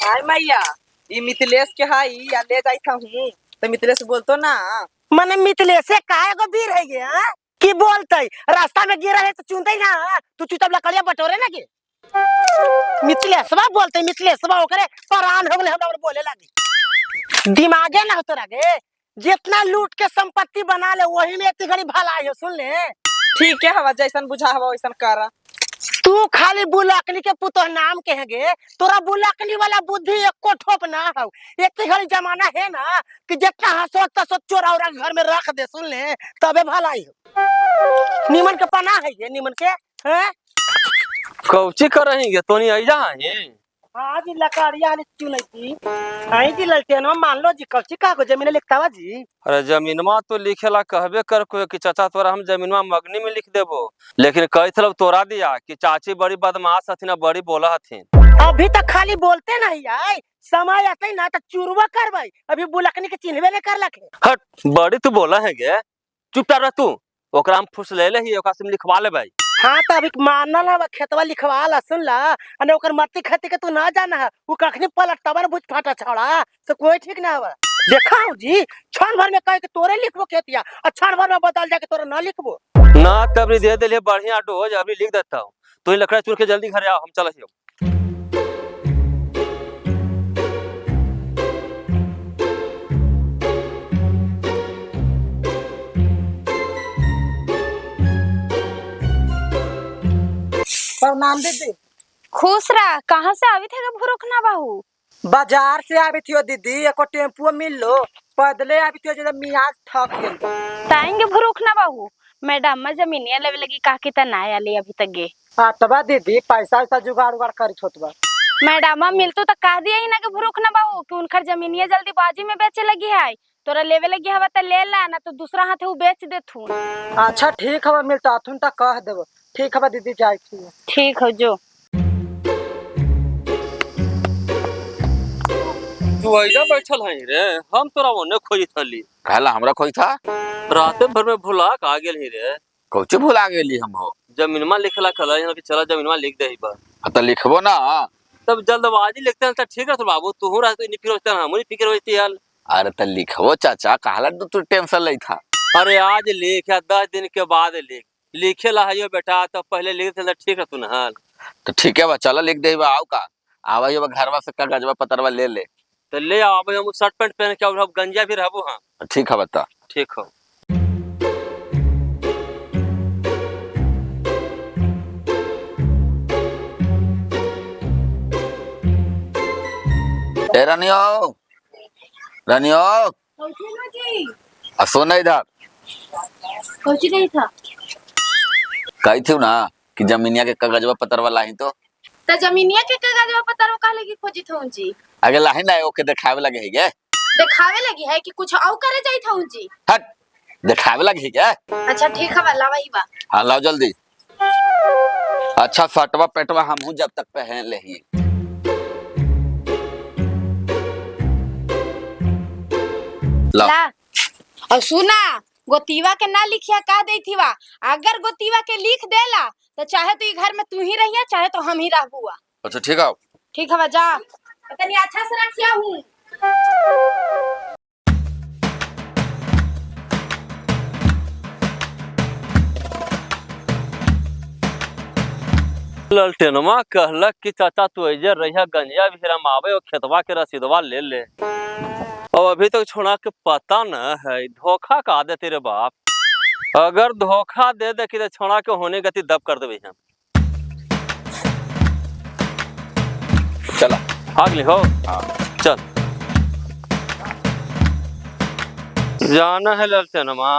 हाय मैया, ये मिथिलेश के हाई या ले जाई था हूँ तो मिथिलेश बोलतो ना। मने मिथिलेश से काहे को बीर है गया की बोलते रास्ता में गिरा है तो चुनते ना तू चुटप लकड़िया बटोरे ना के मिथिलेशवा बोलते मिथिलेशवा ओकरे परान हो गले हमरा बोले लागी दिमागे ना तोरा के जितना लूट के संपत्ति बना ले वही में इतनी घड़ी भलाई हो सुन ले। ठीक है हवा जैसन बुझा हवा वैसन करा। तू खाली बुलाकली के पुतह नाम के हगे तोरा बुलाकली वाला बुद्धि एको ठोप ना हो। इतनी घड़ी जमाना है ना कि जितना हंसो तसो चोरा उरा घर में रख दे सुन ले तबे भलाई हो। निमन के पना है ये निमन के हैं कौची कर रही है तोनी आई जा है आज लकड़िया ने चुनैती आई जी ललटेनो मान लो जी कौची का को जमीन लिखतावा जी। अरे जमीनवा तो लिखेला कहबे कर को कि चाचा तोरा हम जमीनवा मगनी में लिख देबो, लेकिन कई थल तोरा दिया कि चाची बड़ी बदमाश हथिन बड़ी बोला हथिन। अभी तक खाली बोलते नहीं आई समय आते ना तो चुरवा करवाई अभी बुलकनी के चिन्हबे नहीं कर लखे। हट बड़ी तू बोला है गे चुपचाप रह तू ओकरा हम फुस ले ही ओकरा से लिखवा ले भाई। हाँ तो अभी मानल है खेतवा लिखवा ला सुन ला अने ओकर मत्ती खती के तू ना जाना है वो कखनी पलटवा बुझ फाटा छौड़ा तो कोई ठीक ना है। देखा हूँ जी क्षण भर में कह के तोरे लिखबो खेतिया और क्षण भर में बदल जाके तोरे ना लिखबो ना तब दे दे बढ़िया डोज अभी लिख देता हूँ तू लकड़ा चुर के जल्दी घर आओ हम चल ही। प्रणाम दीदी। खुश रह। कहाँ से आवी थे भुरुखना बाहू? बाजार से आवी थियो दीदी, एको टेम्पो मिल लो पैदले आवी थियो जब मियाज थक गेल। ताएंगे भुरुखना बाहू मैडम मैं जमीनिया लेवे लगी काकी त ना आली अभी तक गे। आतबा दीदी पैसा वैसा जुगाड़ उगाड़ करी छोटबा। मैडम मिलतो तो कह दिया ही ना के भुरुखना बाहू कि उनकर जमीनिया जल्दी बाजी में बेचे लगी है तोरा लेवे लगी हवा त ले ला ना तो दूसरा हाथे वो बेच देथू। अच्छा ठीक है मिलता थुन तक कह देबो। ठीक है दीदी जाई थी। ठीक है जो तू आइजा बैठल है रे हम तोरा ओने खोई थली कहला हमरा कोई था राते भर में भुला आ गेल ही रे कौचे भुला गेली हम हो जमीनमा लिखला कल यहाँ कि चला जमीनमा लिख दे बा तो लिखबो ना तब जल्दबाजी लिखते हैं तो ठीक है तो बाबू तू रह तो नहीं फिर होता हम नहीं फिक्र होती हाल। अरे तो लिखबो चाचा कहला तू टेंशन ले था। अरे आज लिख या 10 दिन के बाद लिखे ला है बेटा तो पहले लिख दे ठीक है तू ना हाल। तो ठीक है बा चलो लिख दे आओ का आवा ये घरवा से कागजवा पतरवा ले ले तो ले आओ भाई हम शर्ट पैंट पहन के और गंजा भी रहबो। हाँ ठीक है बता ठीक हो। ए रानियो रानियो सुन इधर कोची नहीं था कही थी ना कि जमीनिया के कागजवा पतरवा लाही तो जमीनिया के कागज पता का लगी खोजी था जी आगे लाही ना ओके देखावे लगे है गे दिखावे लगी है कि कुछ और करे जाई था जी। हट देखावे लगे है क्या। अच्छा ठीक है लावा ही बा। हाँ लाओ जल्दी। अच्छा शर्टवा पेटवा हमहू जब तक पहन ले ही ला और सुना गोतीवा के ना लिखिया का दे थी वा अगर गोतीवा के लिख देला तो चाहे तो ये घर में तू ही रहिया चाहे तो हम ही रहबुआ। अच्छा ठीक है ठीक है जा तनी अच्छा से रखिया हूँ। ललटेनमा कहलक कि चाचा तू इधर रहिया गंजा भी हम आवे और खेतवा के रसीदवा ले ले और अभी तक छोड़ा के पता न है धोखा का दे तेरे बाप। अगर धोखा दे दे कि छोड़ा के होने गति दब कर देवे हम। चला आगली हो हाँ चल जाना है ललटेनमा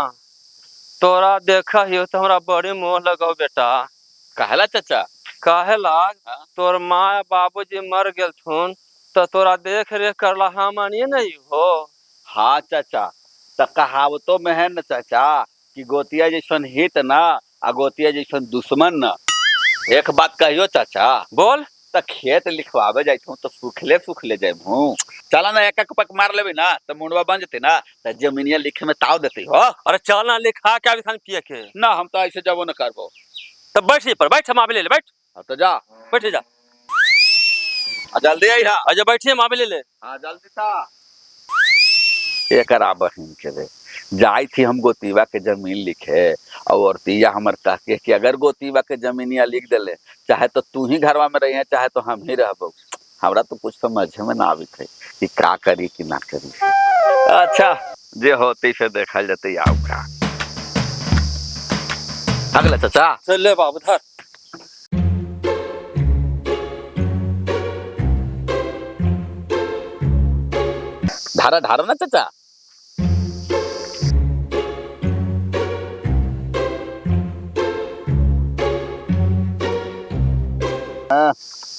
तोरा देखा ही तो हमरा बड़ी मोह लगाओ बेटा। कहला चाचा काहे लाग तोर माँ बाबूजी मर गेल थुन तो तोरा देख रेख करला हम आनिए नहीं हो। हाँ चाचा तो कहावतों में है न चाचा कि गोतिया जैसन हित ना आ गोतिया जैसन दुश्मन न। एक बात कहियो चाचा बोल तो खेत लिखवावे जाइथूं तो सुखले जाइमू चला ना एक पक मार लेबे ना तो मुंडवा बन जते ना तो जमीनिया लिखे में ताव देते हो। अरे चल ना लिखा क्या भी पिए के ना हम तो ऐसे जाबो न करबो। तब बैठ पर बैठ हम आवे ले बैठ। तो जा बैठ जा जल्दी आई हा। अजय बैठिए माँ भी ले ले। हाँ जल्दी था। एक बहिन के रे जाई थी हम गोतीवा के जमीन लिखे और तीया हमर कह के कि अगर गोतीवा के जमीनिया लिख देले चाहे तो तू ही घरवा में रही है चाहे तो हम ही रहबो। हमरा तो कुछ समझ में ना आवित है कि का करी कि ना करी। अच्छा जे होती से देखा जाते आओ का अगला चाचा। चल ले बाबू धर। धारा धारा ना चाचा।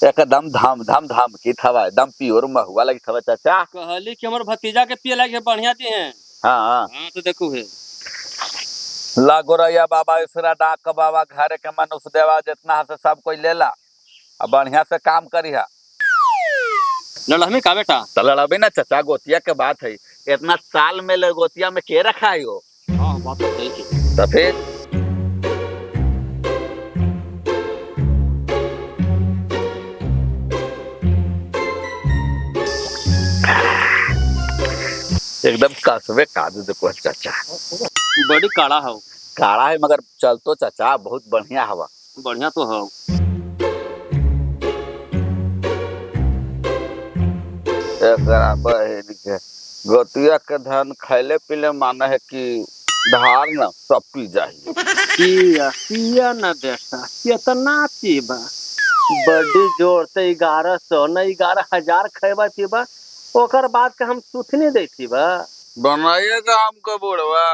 एकदम धाम धाम धाम की थवा एकदम प्योर महुआ लगी थवा चाचा। कहली कि हमर भतीजा के पिए लगे बढ़िया दी हैं। हाँ हाँ तो देखो है लागोरैया बाबा इसरा डाक बाबा घरे के मनुष्य देवा जितना से सब कोई लेला अब बढ़िया से काम करिहा। लड़हमी का बेटा। तो लड़ाबी ना चाचा गोतिया के बात है इतना साल में गोतिया में के रखा है हो। हाँ बात तो सही है। तो फिर एकदम कसवे कादू देखो चाचा। बड़ी काड़ा हो। काड़ा है मगर चल तो चाचा बहुत बढ़िया हवा। बढ़िया तो हो। गोतिया के धन खैले पीले माना है कि धार न सब पी जाए। पिया पिया ना बेटा कितना पीबा। बड़ी जोर से 1100 न 11,000 खेबा पीबा ओकर बाद के हम सुथनी दे थीबा। बनाइएगा हमको बुढ़वा।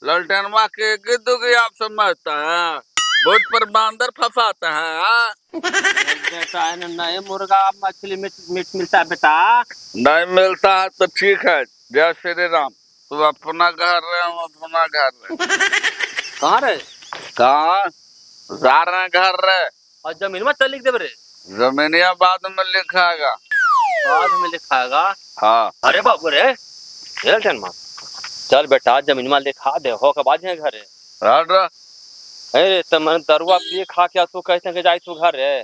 ललटेनवा के दुगी आप समझता है बोट पर बांदर फंसाता है। बेटा है नए मुर्गा मछली मीट मिलता है बेटा। नहीं मिलता है तो ठीक है जय श्री राम। तू अपना घर रहे हम अपना घर रहे। कहाँ रे। कहाँ जा रहे हैं घर रहे। और जमीन में चल लिख दे रे। जमीनिया बाद में लिखाएगा। बाद में लिखाएगा। हाँ अरे बाबू रे चल बेटा जमीन में लिखा दे हो के बाद है घरे। अरे तमन दरुआ पिए खा के तू कहते हैं कि जाई तू घर रे।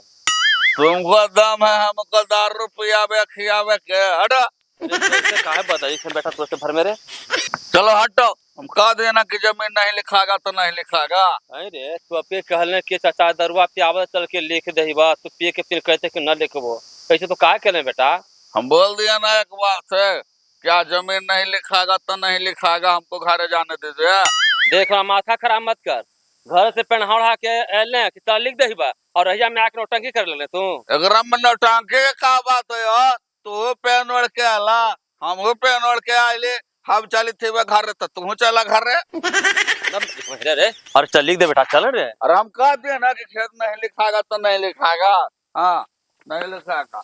तुमको दम है हमको दारू पियावे खियावे के हटा। काहे बताई से बेटा तू भर मेरे। चलो हटो हम कह देना कि जमीन नहीं लिखागा तो नहीं लिखागा। अरे तू अपने कहले कि चाचा दरुआ पियावे चल के लिख देबा तू पिए के फिर कहते कि न लिखबो कैसे तो काहे कहले बेटा। हम बोल दिया ना एक बात है क्या जमीन नहीं लिखागा तो नहीं लिखागा हमको घर जाने दीजिए। देख माथा खराब मत कर। घर से पेन हड़ा के एले कि चल लिख देबा और रहिया में आके नौटंकी कर ले तू। एकरा में नौटंकी का बात है यार। तू पेन ओढ़ के आला हम पेन ओढ़ के आइले हम चली थी घर रे तो तू चला घर रे। रे और चल लिख दे बेटा चल रे। और हम कह दिए ना कि खेत नहीं लिखागा तो नहीं लिखागा। हाँ नहीं लिखागा।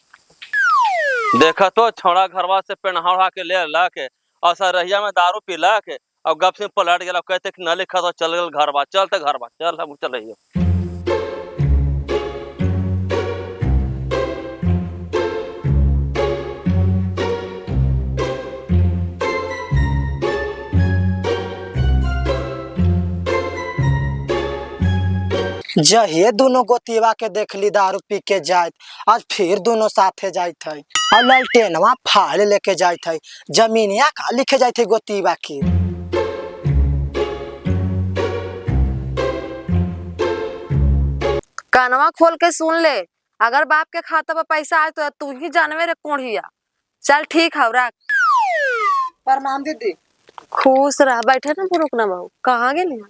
देखा तो छोड़ा घरवा से पेनहा के ले ला के और रहिया में दारू पिला के और गप से पलट गया कहते कि न लिखा तो चल गल घरवा चल तो घरवा चल हम चल रही हो। जहे दोनों गोतीवा के देखली दारू पी के जात आज फिर दोनों साथे जात है और ललटेनवा फाड़ लेके जात है जमीनिया का लिखे जात है गोतीवा की। कानवा खोल के सुन ले अगर बाप के खाता पर पैसा आए तो तू ही जानवे रे कोढ़िया। चल ठीक है रख। प्रणाम दीदी। खुश रह बैठे ना पुरुख ना बहू कहाँ गेली।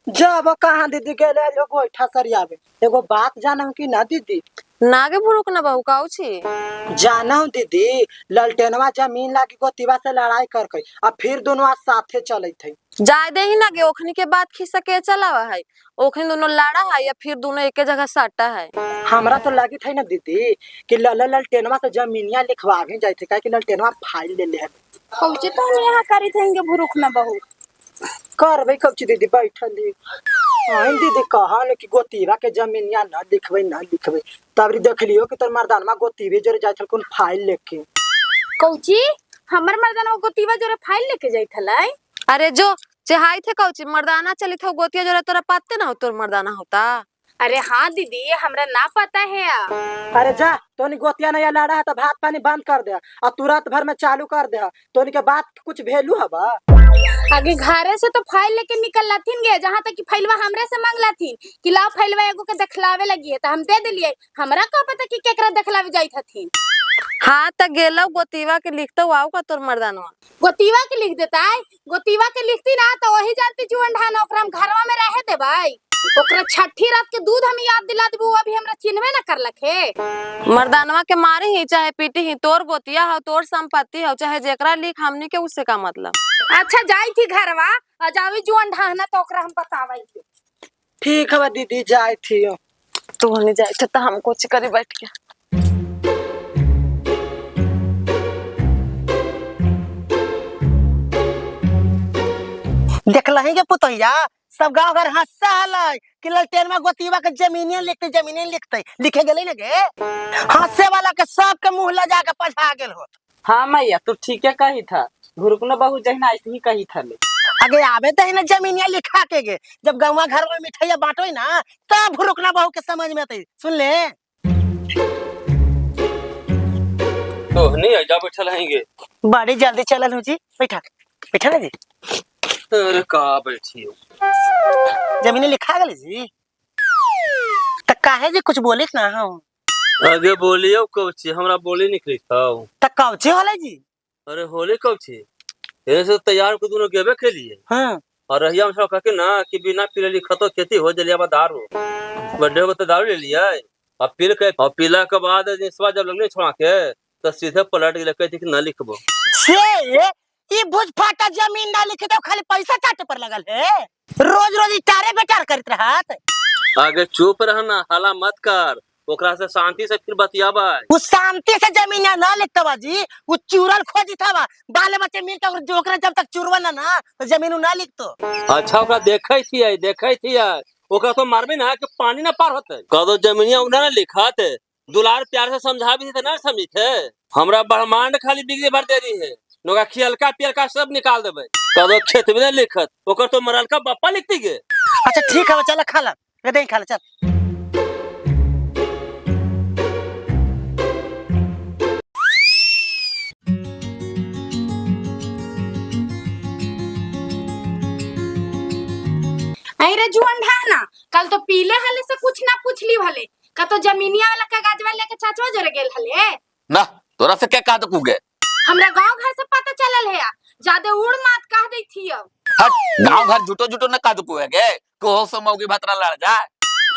जब कहाँ दीदी गेले लोग गोइठा सरियावे एगो बात जानम कि ना दीदी। नागे पुरुख ना बहू काऊ छी। जानम दीदी ललटेनवा जमीन लागी गोतीवा से लड़ाई कर के अब फिर दोनों आज साथे चले थे। जाय दे ही ना के ओखनी के बात खिस्सा के चलावा है ओखनी दोनों लाड़ा है या फिर दोनों एक जगह साटा है। हमरा तो लगी थी ना दीदी कि ललटेनवा से जमीनिया लिखवावे जाए थे कि ललटेनवा फाइल ले ले है। कौची तो हम यहाँ करी थेंगे पुरुख ना बहू करबे कौची दीदी बैठल आइन दीदी कहा कि गोतीवा के जमीनिया न लिखबे तबरी देख लियो कि तोर मर्दानमा गोतीवे जोरे जाय छलकुन फाइल लेके। कौची हमर मर्दाना गोतीवा जोरे फाइल लेके जाई थलाई। अरे जो चाहई थे कौची मर्दाना चली थे गोतिया जोरे तोरा पत्ते ना हो तोर मर्दाना होता। अरे हाँ दीदी, हमरा ना पता है। अरे जा, तोनी गोतिया नहीं लाड़ा है तो भात पानी बंद कर दे और तुरंत भर में चालू कर दे। तोनी के बात कुछ वैल्यू है बा? आगे घरे से तो फाइल लेके निकल लाथिन गे, जहाँ तक कि फाइलवा हमरे से मांग लाथिन कि लाओ फाइलवा एगो के दिखलावे लगी है तो हम दे दिलिए। हमरा का पता कि केकरा दिखलावे जाइत हथिन। हाँ त गेलो गोतीवा के लिखतो आओ का तोर मर्दानवा। गोतीवा के लिख देता है, गोतीवा के लिखती ना तो वही जानती जुअन ढान ओकरा हम घरवा में रहे दे भाई। ओकरा छठी रात के दूध हम याद दिला देबू, अभी हमरा चिन्हबे ना कर लखे। मर्दानवा के मारी ही चाहे पीटी ही, तोर गोतिया हो, तोर संपत्ति हो, चाहे जेकरा लिख हमनी के उससे का मतलब। अच्छा जाई थी घरवा और जावी जुअन ढाना तो ओकरा हम बतावई थी। ठीक है दीदी, जाए थी। तू हनी जाए त हम कुछ करी बैठ के। देखलही के पुतैया सब गांव घर हंसा हलै कि ललटेन में गोतीवा के जमीनियन लिखते लिखे गेले न गे। हंसे वाला के सब के मुंह लजा के पछा गेल हो। हाँ मैया तू ठीक है कही था, घुरुकना बहू जहना ऐसे ही कही था ले। अगे आवे त न जमीनिया लिखा के गे, जब गांव घर में मिठाइया बांटोई ना तब भुरुकना बहू के समझ में आते। सुन ले तो नहीं आजा बैठल हैंगे। बड़ी जल्दी चलल हो जी। बैठा बैठा ना जी। अरे का बैठी हो, जमीनी लिखा गेल जी त काहे जी कुछ बोलिस ना हम। आगे बोलियो कौची, हमरा बोली निकली था। त कौची होले जी? अरे होली कौची, ऐसे तैयार को दोनों गेबे के लिए। हां और रहिया में सब कह के ना कि बिना पीले लिखतो खेती हो जलिया बा दारू। बर्थडे को तो दारू ले लिया और पील के, और पीला के बाद निस्वा जब लगने छोड़ा के तो सीधे पलट के कहती कि ना लिखबो से ये बुझ फाटा जमीन ना लिखे तो खाली पैसा चाटे पर लगल है। रोज रोज इटारे बेटार करत रहत। आगे चुप रहना, हाला मत कर, ओकरा से शांति से फिर बतियाबा। वो शांति से जमीन ना लिखता बाजी, वो चूरल खोजी था बाले बच्चे मिल के जोकरा जब तक चुरवा ना तो जमीन ना लिखतो। अच्छा ओकरा देखे थी ओकरा तो मारबे ना कि पानी ना पार होते। कदो जमीनिया उन्हें ना लिखात, दुलार प्यार से समझा भी थे ना समझी थे। हमरा ब्रह्मांड खाली बिजली भर दे रही है, नोगा खियलका पियलका सब निकाल देबे। कदो खेत में लिखत ओकर तो मरल का बापा लिखती गे। अच्छा ठीक है चल खा ला, दे खा ला चल। अरे जुअन ढाना, कल तो पीले हले से कुछ ना पूछली भले का तो जमीनिया वाला कागजवा लेके चाचवा जोरे गेल हले ना। तोरा से क्या कहा तो गे? हमरा गांव घर से पता चलल है, ज्यादा उड़ मात कह दै थी। हट, गांव घर झूठो झूठो न कहा तो गे को सो मौगी भतरा लड़ जा।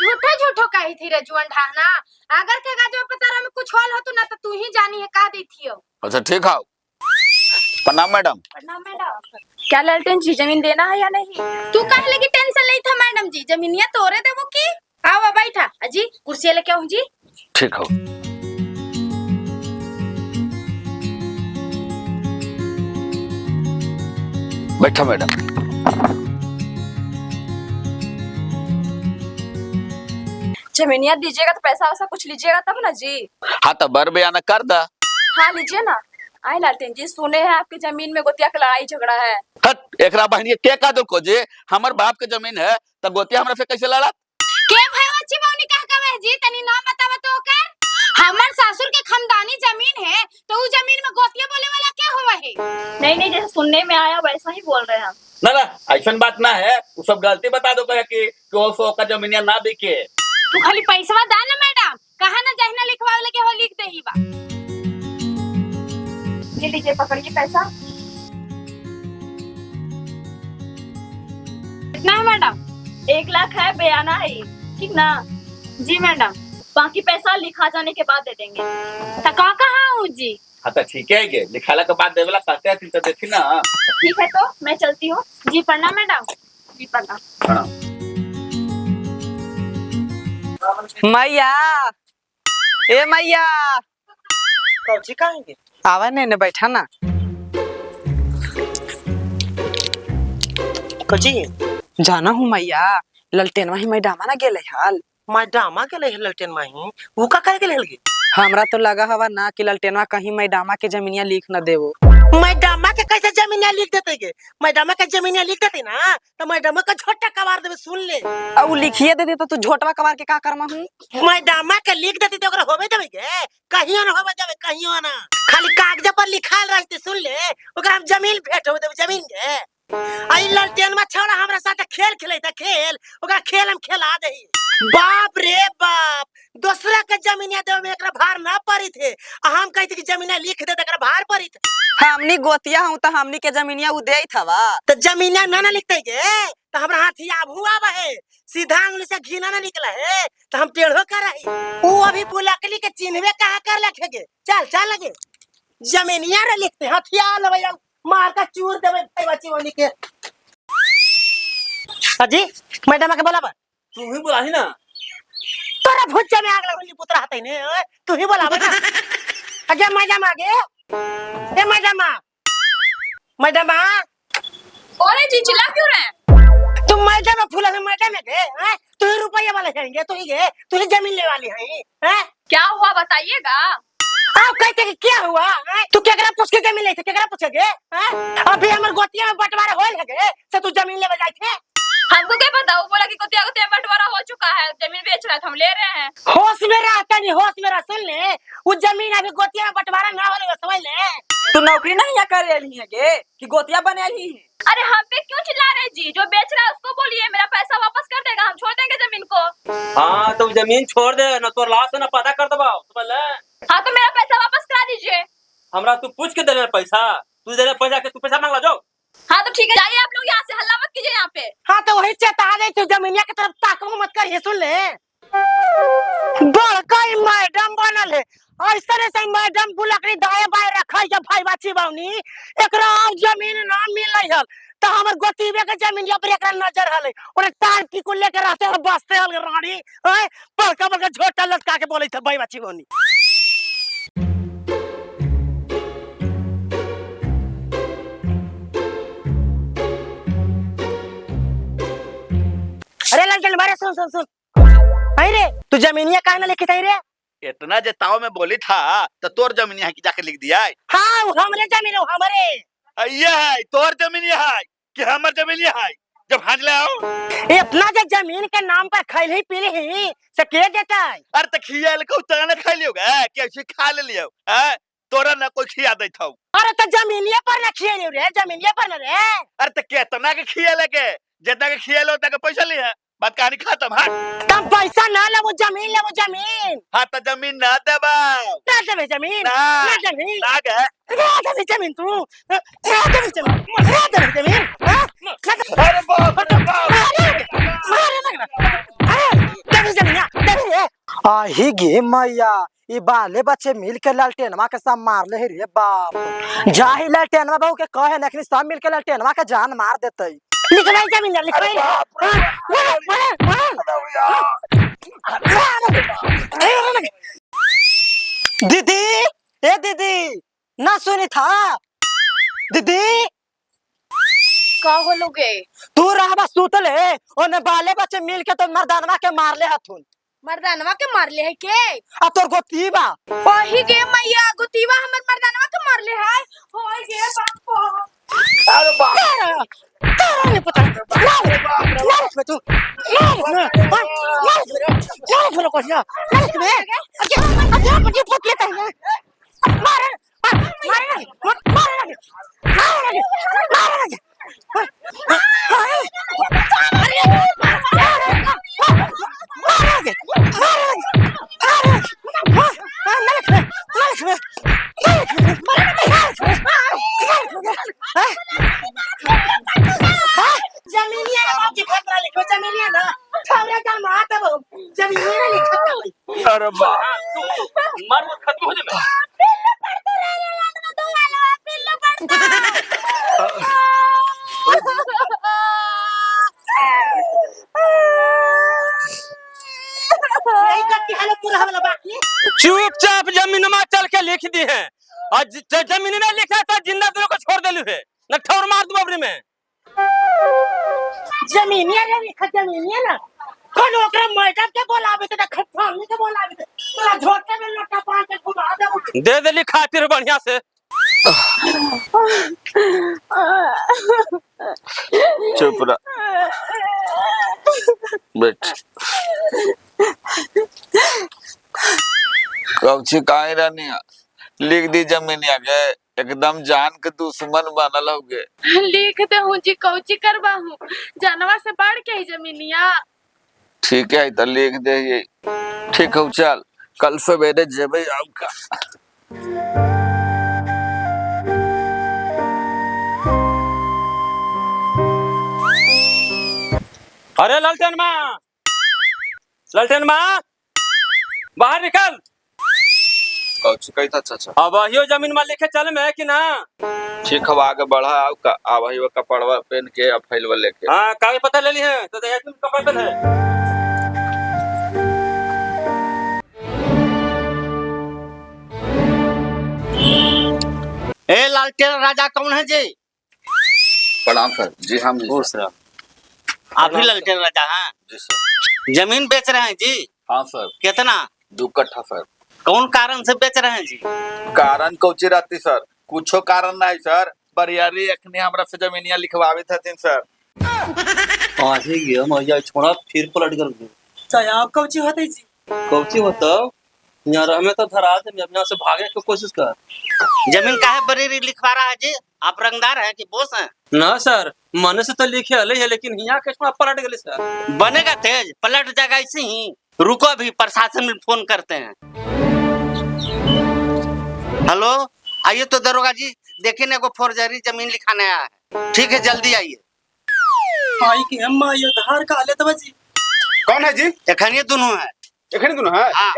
झूठो झूठो कही थी रे जुअन ढाना, अगर कागजवा पता में कुछ होल हो तो ना तो तू ही जानी है कह दै थी। अच्छा ठीक है, प्रणाम मैडम। प्रणाम मैडम। क्या ललटेन जी जमीन देना है या नहीं? तू काहे लगी टेंशन लेई था मैडम जी, जमीनिया तोरे देबो की? आओ बैठा अजी, कुर्सी लेके आऊं जी। ठीक हो। बैठो मैडम। जमीनिया दीजिएगा तो पैसा वैसा कुछ लीजिएगा तब ना जी। हाँ तो बर बयान कर दा। हाँ लीजिए ना। आए लालटेन जी, सुने हैं आपकी जमीन में गोतिया का लड़ाई झगड़ा है। हट, एकरा बहनी के का दो को जे हमर बाप के जमीन है तो गोतिया हमरा से कैसे लड़ा? के भयो अच्छी बौनी कह कवे जी, तनी नाम बतावा तो ओकर। हमर सासुर के खानदानी जमीन है तो उ जमीन में गोतिया बोले वाला क्या हुआ है? नहीं जैसे सुनने में आया वैसा ही बोल रहे हैं हम। ना ऐसा बात ना है, वो सब गलती बता दो कहे कि वो सो का जमीनिया ना बिके। तू खाली पैसा दा ना मैडम, कहा ना जहना लिखवावे लगे हो लिख देही बा। ये लीजिए पकड़ के पैसा। कितना है मैडम? 1 लाख है, बयाना है ये, ठीक ना? जी मैडम। बाकी पैसा लिखा जाने के बाद दे देंगे। तो कहाँ हूँ जी? हाँ तो ठीक है गे, लिखाला के बाद देवला कहते हैं तो देखी ना। ठीक है तो मैं चलती हूँ। जी प्रणाम मैडम। जी प्रणाम। हाँ। मैया ए मैया कौची कहेंगे? आवा ने बैठा ना। कौची जाना हूँ मैया, ललटेनवा ही मैडम ना गेले हाल। मैडम के ले ललटेन माही वो का करे के ले? हमरा तो लगा हवा ना कि ललटेनवा कहीं मैडमा के जमीनिया लिख न देवो। मैडम के कैसे जमीनिया लिख देते गे? मैडम के जमीनिया लिख देती ना तो मैडम का छोटा कबार देवे, सुन ले। अब लिखिए दे तो तू झोटवा कबार के का करमा हूँ। मैडम के लिख देती तो ओकरा होबे देवे गे, कहियो ना होबे देवे, कहियो ना। खाली कागज पर लिखाल रहते, सुन ले, ओकरा हम जमीन भेंट होबे देवे, जमीन के। आई ललटेन में छोड़ा हमरा साथ खेल खेले था, खेल ओकरा खेल हम खेला दे। बाप रे बाप, दूसरा के जमीनिया देवे में एकरा भार ना पड़ी थे, हम कहते कि जमीनिया लिख दे तो एकरा भार पड़ी थे। हमनी गोतिया हूँ तो हमनी के जमीनिया उ दे थवा। तो जमीनिया ना लिखते गे तो हमरा हाथ आबू आवा है, सीधा उंगली से घी ना निकला है तो हम टेढ़ो कर रही। वो अभी बुलकली के चिन्हवे कहा कर रखेगे, चल चल लगे जमीनिया रे लिखते हथियार ले भैया, मार का चूर देवे बच्ची वाली के। अजी मैडम के बोला, तू ही बुलाही ना। तोरा भुज्जा में आग लगली पुत्र हाथे ने, तू ही बोला ना। अगे मैडम आगे, ए मैडम, मैडम अरे जी चिल्ला क्यों रहे हैं? तुम मैडम फूला से मैडम है के? तू ही रुपया वाले कहेंगे, तू ही गे, तू ही जमीन ले वाली है? क्या हुआ बताइएगा। आप कहते कि क्या हुआ? तू केकरा पूछ के जमीन ले थे, केकरा पूछेगे? अभी हमर गोतिया में बंटवारा होल है गे, से तू जमीन लेवे जाई थे? हमको क्या पता, वो बोला कि गोतिया गोतिया बंटवारा हो चुका है, जमीन बेच रहा था, हम ले रहे हैं। होश में रहता नहीं, होश में रह, सुन ले, वो जमीन अभी गोतिया में बंटवारा ना होले, समझ ले। तू नौकरी नहीं यहाँ कर रही है गे कि गोतिया बने ही है? अरे हम पे क्यों चिल्ला रहे जी? जो बेच रहा है उसको बोलिए मेरा पैसा वापस कर देगा, हम छोड़ देंगे जमीन को। हाँ तो जमीन छोड़ दे ना, तो लाश ना पता कर दबा, समझ ले। हाँ तो मेरा पैसा वापस करा दीजिए। हमरा तू पूछ के दे पैसा, तू दे पैसा के, तू पैसा मांगला जाओ। हाँ तो ठीक है, जाइए आप लोग यहाँ से, हल्ला मत कीजिए यहाँ पे। हाँ तो वही चेता दे, तू जमीनिया की तरफ ताकबो मत कर, ये सुन ले। बड़का ही मैडम बनल है, ऐसे ऐसे मैडम बुलकड़ी दाएं बाएं रखा है भाई बाची बावनी, एकरा अब जमीन ना मिलै हल तो हमर गोतीबे के जमीन या पर एकरा नजर हले, ओने तार की को लेके रहते और बसते हल रानी, हैं बड़का बड़का झोटा लटका के बोलै थे भाई बाची बावनी। अरे लड़के मारे, सुन सुन सुन, अरे तू जमीनिया काहे ना लिखी थई रे? इतना जताओ में बोली था तो तोर जमीन यहाँ की जाके लिख दिया है। हाँ वो हमरे जमीन है, हमरे। ये है तोर जमीन ये है कि हमर जमीन ये है? जब हाथ ले आओ। इतना जो जमीन के नाम पर खैल ही पीली ही से के देता है? अरे तो खियाल को तना खा लियोगा, कैसे खा ले लियो? हैं तोरा ना कोई खिया दे था। अरे तो जमीनिया पर ना खिया रे, जमीनिया पर ना रे। अरे तो कितना के खिया लेके, जितना के खिया लो उतना के पैसा लिया, बात कहानी खत्म। हाँ तब पैसा ना ले, वो जमीन ले, वो जमीन। हाँ तो जमीन ना देबा, ना देवे जमीन, ना ना जमीन, ना गे, ना देवे जमीन, तू ना देवे जमीन, ना देवे जमीन। अरे बाप रे बाप, देवे जमीन, देवे। आही गे मैया, ई बाले बच्चे मिल के लालटेनवा के सब मार ले रे बाप। जाही लालटेनवा बहू के कहे नखनी सब मिल के लालटेनवा के जान मार देते। लिखवाई जमीन, लिखवाई। दीदी, ए दीदी, ना सुनी था दीदी? का हो लोगे? तू रहबा सुतले ओने बाले बच्चे मिल के तो मर्दानवा के मार ले हथुन। मर्दानवा के मार ले है के? आ तोर गोतीबा वही गे मैया, गोतीवा हमर मर्दानवा के मार ले है। होय गे बाप। अरे बाप, नहीं पता, ना लिख तू, ना कुछ ना, अच्छा मुझे पूछ लेता है, मार जमीनिया बाकी खतरा लिखो, जमीनिया ना छावरे का माता वो जमीनिया लिखो। अरे बाप, मार मत, खत्म हो जाए। यही करती हालत पूरा हमला बाकी। चुपचाप जमीन में चल के लिख दी है, और जमीन में लिखा था जिंदा दोनों को छोड़ देलू है, न ठौर मार दूं अपने में। जमीनिया रे लिखा, जमीनिया ना कौन ओकरा मैडम के बोलावे त खत्म के बोलावे त तोरा झोटे में लटा पान के घुमा दे। दे देली खातिर बढ़िया से। चुप रह बैठ। कौची काहे रहनी लिख दी जमीन आगे एकदम जान के दुश्मन बनल हो गे। लिख दे हूँ जी, कौची करवा हूँ, जानवा से बढ़ के ही जमीनिया। ठीक है तो लिख दे ये। ठीक है चल कल सवेरे जेबे आऊका। अरे लालटेन माँ, लालटेन माँ, बाहर निकल। कौची कही था चाचा? अब वही जमीन में लिखे चल में कि ना? ठीक है आगे बढ़ा आऊका। वही वो कपड़वा पहन के फैलवा लेके। हाँ कागज पता ले ली है तो दहेज में कपड़ा पहन है। ए लालटेन राजा कौन है जी? प्रणाम सर। जी हम आप ही लालटेन राजा हैं? जी सर। जमीन बेच रहे हैं जी? हाँ सर। कितना? 2 कट्ठा सर। कौन कारण से बेच रहे हैं जी? कारण कौची रहती सर? कुछो कारण नहीं सर। बरियारी अखनी हमरा से जमीनिया लिखवावे थथिन सर। आजे गया मैया छोड़ा फिर पलट कर दे। चाहे कौची होते जी? कौची होता यार हमें तो धरा दे, यहाँ से भागने की कोशिश कर। जमीन काहे बरेरी लिखवा रहा है जी? आप रंगदार हैं कि बोस हैं? ना सर मन से तो लिखे हले है लेकिन यहाँ के पलट गए सर। बनेगा तेज, पलट जाएगा ऐसे ही। रुको अभी प्रशासन में फोन करते हैं। हेलो आइए तो दरोगा जी, देखिए ना को फोर्जरी जमीन लिखाने आया है। ठीक है जल्दी आइए। आई कि अम्मा ये धार का ले तो जी। कौन है जी? एखन ये दोनों है। एखनी दोनों है? हाँ।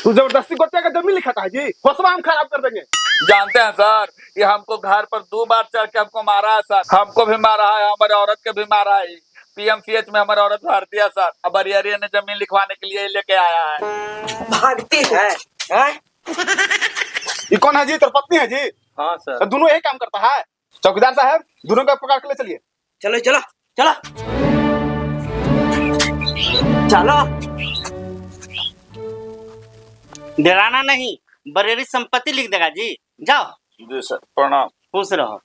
तू जबरदस्ती गोतिया का जमीन लिखा है जी? हौसला हम खराब कर देंगे। जानते हैं सर ये हमको घर पर 2 बार चढ़ के हमको मारा है सर। हमको भी मारा है, हमारे औरत के भी मारा है। PMCH में हमारी औरत भर्ती है सर। अब बरियारी ने जमीन लिखवाने के लिए लेके आया है। भागती है, हैं? ये कौन है जी? तेरी पत्नी है जी? हाँ सर। तो दोनों यही काम करता है। चौकीदार साहब दोनों को पकड़ के ले चलिए। चलो चलो चलो चलो। डराना नहीं, बरेरी संपत्ति लिख देगा जी। जाओ। जी सर प्रणाम। खुश रहो।